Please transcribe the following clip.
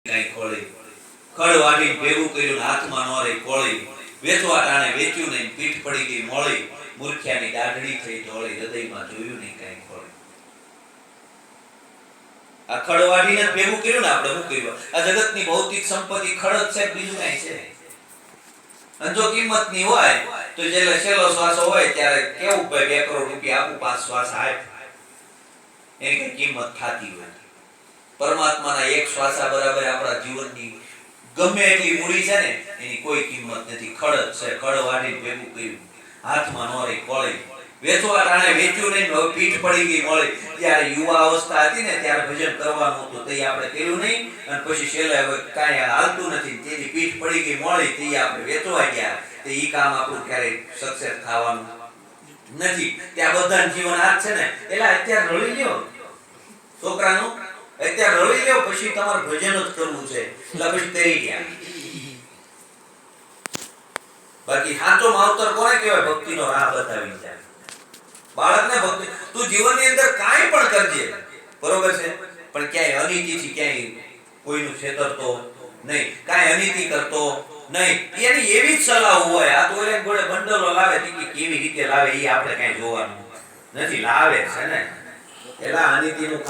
કઈ ખોળી ખડ વાઢી ભેગું કર્યું હાથમાં નો રહી કોળી વેચવા ટાણે વેચ્યું નહીં પીઠ પડી ગઈ મોળી મૂર્ખ્યાની દાઢડી થઈ ઢોળી હૃદયમાં જોયું નહીં કઈ ખોળી આ ખડ વાઢીને ભેગું કર્યું ને આપણે શું કર્યું આ જગતની ભૌતિક સંપત્તિ ખડ જ છે બીજું કઈ છે અને જો કિંમતની હોય તો જેલે છેલ્લો શ્વાસ હોય ત્યારે કેવું ભાઈ 2 કરોડ રૂપિયા આપું 5 શ્વાસ આપ એની કઈ કિંમત થાતી હોય પરમાત્માના એક શ્વાસા બરાબર આપણા જીવનની ગમે એટલી મૂડી છે ને એની કોઈ કિંમત નથી ખડ છે ખડ વાઢી ભેગું કર્યું હાથમાં નો રહી કોળી વેચવા ટાણે વેચ્યું નહીં હવે પીઠ પડી ગઈ મોળી ત્યારે યુવા અવસ્થા હતી ને ત્યારે ભજન કરવાનું હતું તે આપણે કર્યું નહીં અને પછી છેલ્લે હવે કાંઈ હાલતું નથી તેથી પીઠ પડી ગઈ મોળી તે આપણે વેચવા ગયા તે ઈ કામ આપણું ક્યારેય સક્સેસ થવાનું નથી ત્યાં બધા જીવન આજ છે ને એલા અત્યારે રળી લ્યો છોકરાનું અત્યારે રળી લ્યો પછી તમારે ભજન જ કરવું છે એટલે પછી તરી ગયા બાકી સાચો માવતર કોને કહેવાય ભક્તિનો રાહ બતાવી જાય બાળકને ભક્તિ તું જીવનની અંદર કાંઈ પણ કરજે બરોબર છે પણ ક્યાંય અનીતિથી ક્યાંય કોઈનું છેતરતો નહીં કાંઈ અનીતિ કરતો નહીં એની એવી જ સલાહ હોય આ તો એને ગોળે બંડલો લાવે કે કેવી રીતે લાવે એ આપણે કાંઈ જોવાનું નથી લાવે છે ને એલા અનીતિનું